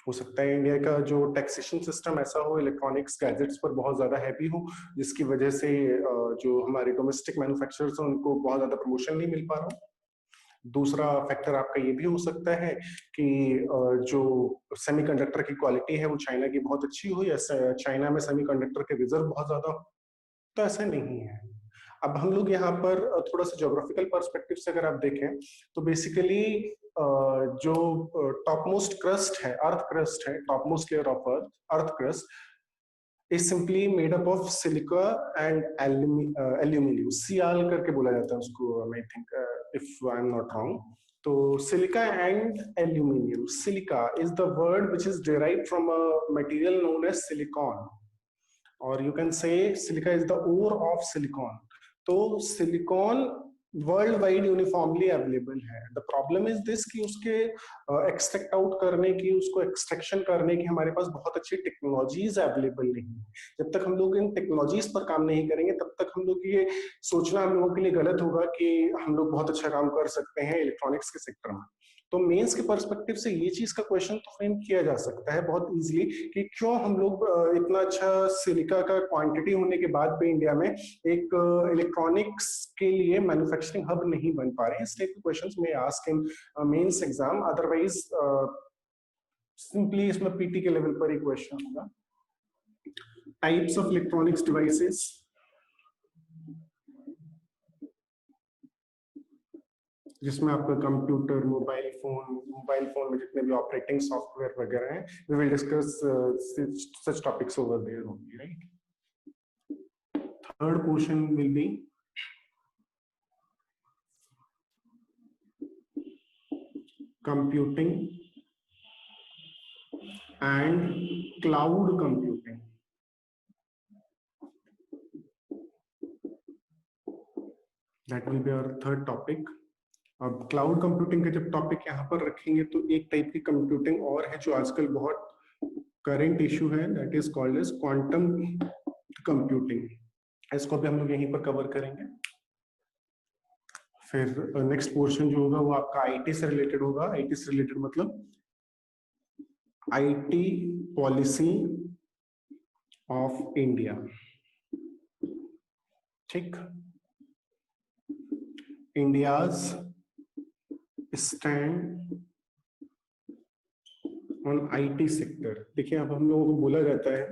हो सकता है इंडिया का जो टैक्सेशन सिस्टम ऐसा हो, इलेक्ट्रॉनिक्स गैजेट्स पर बहुत ज्यादा हैवी हो, जिसकी वजह से जो हमारे डोमेस्टिक मैन्युफैक्चरर्स हैं उनको बहुत ज्यादा प्रमोशन नहीं मिल पा रहा। दूसरा फैक्टर आपका ये भी हो सकता है कि जो सेमीकंडक्टर की क्वालिटी है वो चाइना की बहुत अच्छी हो, या चाइना में सेमीकंडक्टर के रिजर्व बहुत ज्यादा हो। तो ऐसा नहीं है। अब हम लोग यहाँ पर थोड़ा सा ज्योग्राफिकल पर्सपेक्टिव से अगर आप देखें तो बेसिकली जो टॉप मोस्ट क्रस्ट है, अर्थ क्रस्ट है, top most layer of earth crust is simply made up of silica and aluminium, Sial करके बोला जाता है उसको, I think if I'm not wrong. तो silica and aluminium. Silica is the word which is derived from a material known as silicon, or you can say silica is the ore of silicon. तो silicon world wide uniformly available है। The problem is this कि उसके extract out करने की, उसको extraction करने की हमारे पास बहुत अच्छी टेक्नोलॉजीज अवेलेबल नहीं है। जब तक हम लोग इन टेक्नोलॉजीज पर काम नहीं करेंगे तब तक हम लोग ये सोचना हम लोगों के लिए गलत होगा कि हम लोग बहुत अच्छा काम कर सकते हैं इलेक्ट्रॉनिक्स के सेक्टर में। तो मेंस के पर्सपेक्टिव से ये चीज का क्वेश्चन तो फ्रेम किया जा सकता है बहुत इजीली कि क्यों हम लोग इतना अच्छा सिलिका का क्वांटिटी होने के बाद भी इंडिया में एक इलेक्ट्रॉनिक्स के लिए मैन्युफैक्चरिंग हब नहीं बन पा रहे हैं। इस टाइप के क्वेश्चंस में ask in mains exam, otherwise simply इसमें पीटी के लेवल पर ही क्वेश्चन होगा। टाइप्स ऑफ इलेक्ट्रॉनिक्स डिवाइसेस, जिसमें आपका कंप्यूटर, मोबाइल फोन में जितने भी ऑपरेटिंग सॉफ्टवेयर वगैरह हैं, we will discuss such topics over there only, right. Third question will be computing and cloud computing. That will be our third topic. अब cloud computing का जब टॉपिक यहाँ पर रखेंगे तो एक टाइप की कंप्यूटिंग और है जो आजकल बहुत करंट इशू है, that is called as quantum computing. इसको भी हम लोग यहीं पर कवर करेंगे। फिर नेक्स्ट पोर्शन जो होगा वो आपका आईटी से रिलेटेड होगा। आईटी से रिलेटेड मतलब आईटी पॉलिसी ऑफ इंडिया, ठीक, India's stand on IT sector. देखिए अब हम लोगों को बोला जाता है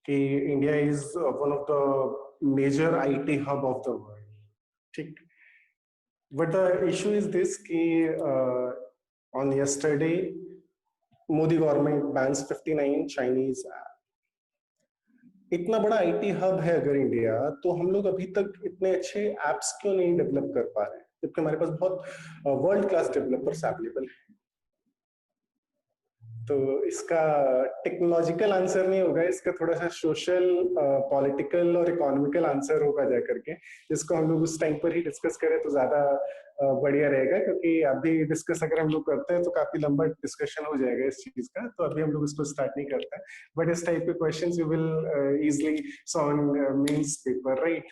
कि India is one of the major IT hub of the world, ठीक। But the issue is this कि on yesterday Modi government bans 59 Chinese app. इतना बड़ा आईटी हब है अगर इंडिया, तो हम लोग अभी तक इतने अच्छे एप्स क्यों नहीं डेवलप कर पा रहे हैं, जबकि हमारे पास बहुत वर्ल्ड क्लास डेवलपर्स अवेलेबल है। तो इसका टेक्नोलॉजिकल आंसर नहीं होगा, इसका थोड़ा सा सोशल, पॉलिटिकल और इकोनॉमिकल आंसर होगा जाकर के, जिसको हम लोग उस टाइम पर ही डिस्कस करें तो ज्यादा बढ़िया रहेगा। क्योंकि अभी डिस्कस अगर हम लोग करते हैं तो काफी लंबा डिस्कशन हो जाएगा इस चीज का, तो अभी हम लोग इसको स्टार्ट नहीं करते हैं। बट इस टाइप के questions you will easily solve in mains paper, right.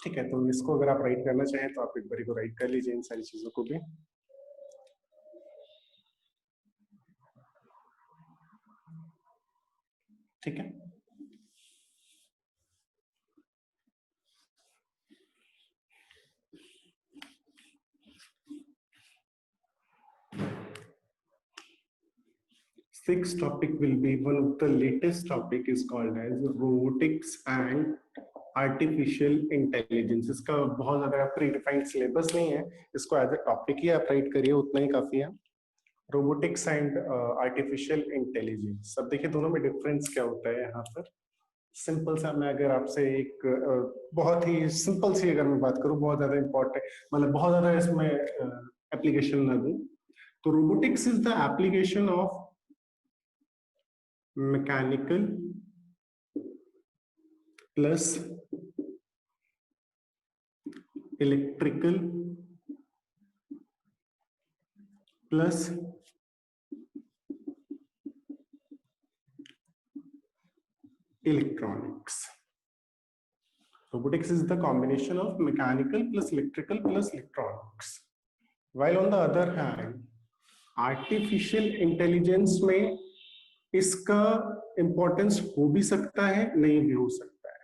ठीक है, तो इसको अगर आप राइट करना चाहें तो आप एक बार को राइट कर लीजिए इन सारी चीजों को भी। ठीक है, sixth topic will be one of the latest topic is called as robotics and artificial intelligence. इसका बहुत ज्यादा प्री डिफाइंड सिलेबस नहीं है, इसको एज अ टॉपिक ही आप राइट करिए, उतना ही काफी है। Robotics and artificial intelligence. अब देखिए दोनों में डिफरेंस क्या होता है यहाँ पर। सिंपल सा मैं अगर आपसे एक बहुत ही सिंपल सी अगर मैं बात करूं, बहुत ज्यादा इंपॉर्टेंट, मतलब बहुत ज्यादा इसमें एप्लीकेशन ना दूं, तो robotics is the application of mechanical plus electrical plus electronics. Robotics is the combination of mechanical plus electrical plus electronics. While on the other hand, artificial intelligence में इसका importance हो भी सकता है, नहीं भी हो सकता है.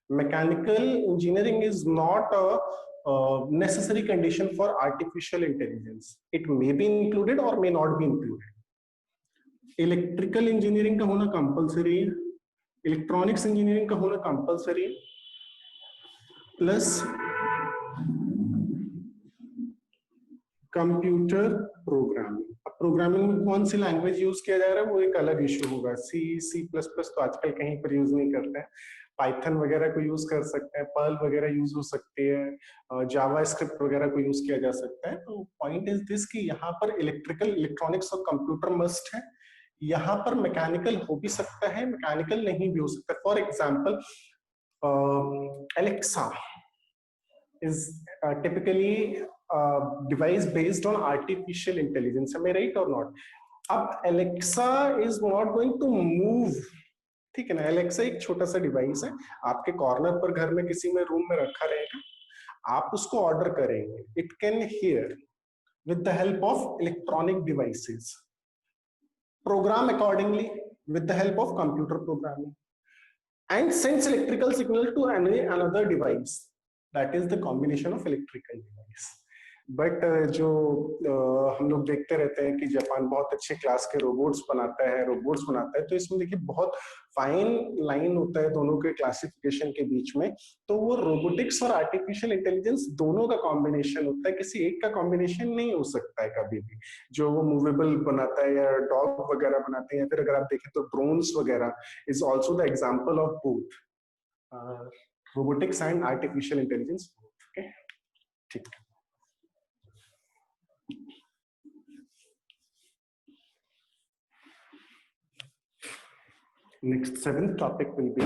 Mechanical engineering is not a necessary condition for artificial intelligence. It may be included or may not be included. Electrical engineering का होना compulsory है. इलेक्ट्रॉनिक्स इंजीनियरिंग का होना कंपलसरी प्लस कंप्यूटर प्रोग्रामिंग. अब प्रोग्रामिंग में कौन सी लैंग्वेज यूज किया जा रहा है वो एक अलग इशू होगा. सी प्लस प्लस तो आजकल कहीं पर यूज नहीं करते हैं. पाइथन वगैरह को यूज कर सकते हैं, पर्ल वगैरह यूज हो सकती है, जावा स्क्रिप्ट वगैरह को यूज किया जा सकता है. तो पॉइंट इज दिस कि यहाँ पर इलेक्ट्रिकल, इलेक्ट्रॉनिक्स और कंप्यूटर मस्ट है. यहाँ पर मैकेनिकल हो भी सकता है, मैकेनिकल नहीं भी हो सकता. For example Alexa is typically device based on artificial intelligence. am I right or not? अब Alexa is not going to move. ठीक है ना. एलेक्सा एक छोटा सा डिवाइस है, आपके कॉर्नर पर घर में किसी में रूम में रखा रहेगा, आप उसको ऑर्डर करेंगे. It can hear with the help of electronic devices, program accordingly with the help of computer programming, and sends electrical signal to another device. That is the combination of electrical device. But जो हम लोग देखते रहते हैं कि Japan बहुत अच्छे class के रोबोट्स बनाता है, तो इसमें देखिए बहुत फाइन लाइन होता है दोनों के क्लासिफिकेशन के बीच में. तो वो रोबोटिक्स और आर्टिफिशियल इंटेलिजेंस दोनों का कॉम्बिनेशन होता है, किसी एक का कॉम्बिनेशन नहीं हो सकता है कभी भी. जो वो मूवेबल बनाता है या डॉग वगैरह बनाते हैं, या फिर अगर आप देखें तो ड्रोन्स वगैरह is also the example of both robotics and artificial intelligence. Okay, ठीक. Next, seventh topic will be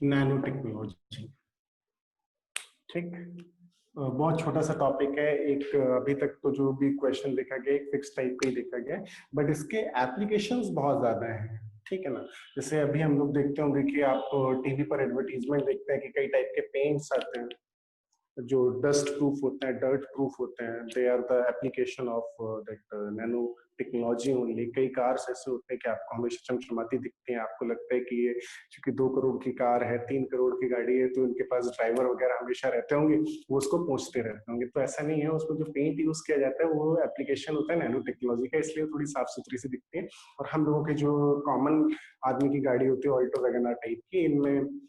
nano technology. ठीक, बहुत छोटा सा टॉपिक है. एक अभी तक तो जो भी क्वेश्चन देखा गया एक फिक्स टाइप का ही देखा गया, बट इसके एप्लीकेशंस बहुत ज्यादा हैं. ठीक है ना. जैसे अभी हम लोग देखते होंगे कि आप टीवी पर एडवर्टीजमेंट देखते हैं कि कई टाइप के पेंट्स आते हैं जो डस्ट प्रूफ होते हैं, डर्ट प्रूफ होते हैं. They are the application of that nano technology only. कई कार्स ऐसे होते हैं कि आपको हमेशा चमचमाती दिखती हैं, आपको लगता है कि ये क्योंकि 2 करोड़ की कार है, 3 करोड़ की गाड़ी है, तो इनके पास ड्राइवर वगैरह हमेशा रहते होंगे, वो उसको पहुंचते रहते होंगे. तो ऐसा नहीं है. उसमें जो पेंट यूज किया जाता है वो एप्लीकेशन होता है नैनो टेक्नोलॉजी का, इसलिए थोड़ी साफ सुथरी सी दिखती है. और हम लोगों के जो कॉमन आदमी की गाड़ी होती है ऑल्टो वैगनर टाइप की, इनमें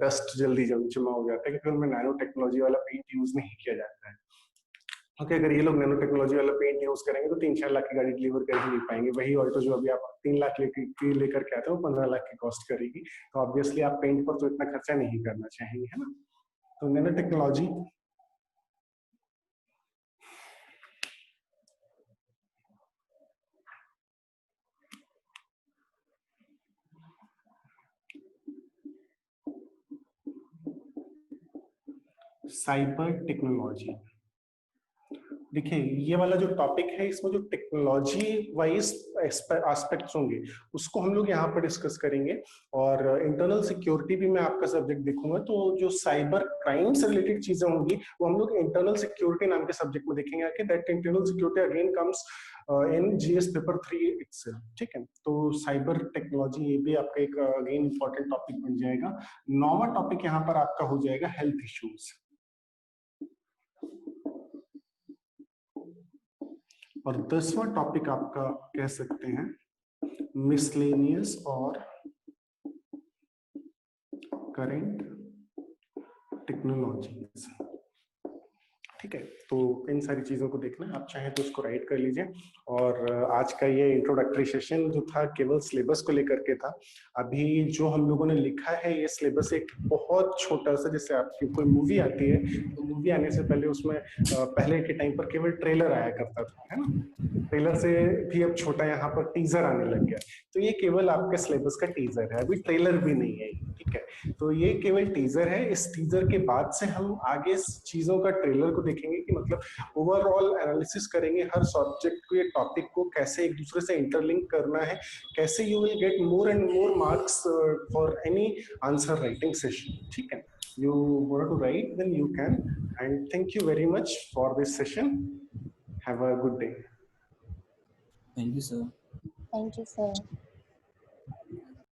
डस्ट जल्दी जमा हो जाता है क्योंकि उनमें नैनो टेक्नोलॉजी वाला पेंट यूज नहीं किया जाता है. ओके, अगर ये लोग नैनो टेक्नोलॉजी वाला पेंट यूज करेंगे तो 3-4 लाख की गाड़ी डिलीवर कर ही नहीं पाएंगे. वही ऑल्टो जो अभी आप 3 लाख लेकर के आते हो 15 लाख की कॉस्ट करेगी. तो ऑब्वियसली आप पेंट पर तो इतना खर्चा नहीं करना चाहेंगे, है ना. तो नैनो टेक्नोलॉजी साइबर टेक्नोलॉजी. देखिए ये वाला जो टॉपिक है इसमें जो टेक्नोलॉजी वाइज एस्पेक्ट्स होंगे उसको हम लोग यहाँ पर डिस्कस करेंगे. और इंटरनल सिक्योरिटी भी मैं आपका सब्जेक्ट देखूंगा. तो जो साइबर क्राइम से रिलेटेड चीजें होंगी वो हम लोग इंटरनल सिक्योरिटी नाम के सब्जेक्ट में देखेंगे आके. That internal security again comes in GS paper 3 itself. ठीक है. तो साइबर टेक्नोलॉजी ये भी आपका एक अगेन इंपॉर्टेंट टॉपिक बन जाएगा. 9वां टॉपिक यहाँ पर आपका हो जाएगा हेल्थ इश्यूज. और 10वां टॉपिक आपका कह सकते हैं मिसलेनियस और करेंट टेक्नोलॉजीज. ठीक है. तो इन सारी चीजों को देखना है, आप चाहें तो उसको राइट कर लीजिए। और आज का ये इंट्रोडक्टरी सेशन जो था केवल सिलेबस को लेकर के था। अभी जो हम लोगों ने लिखा है ये सिलेबस एक बहुत छोटा सा, जैसे आपकी कोई मूवी आती है तो मूवी आने से पहले उसमें पहले के टाइम पर केवल ट्रेलर आया करता था, है ना। ट्रेलर से भी अब छोटा यहाँ पर टीजर आने लग गया, तो ये केवल आपके सिलेबस का टीजर है, अभी ट्रेलर भी नहीं है, ठीक है। तो ये केवल टीजर है, इस टीजर के बाद से हम आगे चीजों का ट्रेलर को देखेंगे कि मतलब ओवरऑल एनालिसिस करेंगे हर सब्जेक्ट को, ये टॉपिक को कैसे एक दूसरे से इंटरलिंक करना है, कैसे you will get more and more marks for any answer writing session, ठीक है। You want to write, then you can. And thank you very much for this session. Have a good day. Thank you, sir. Thank you, sir.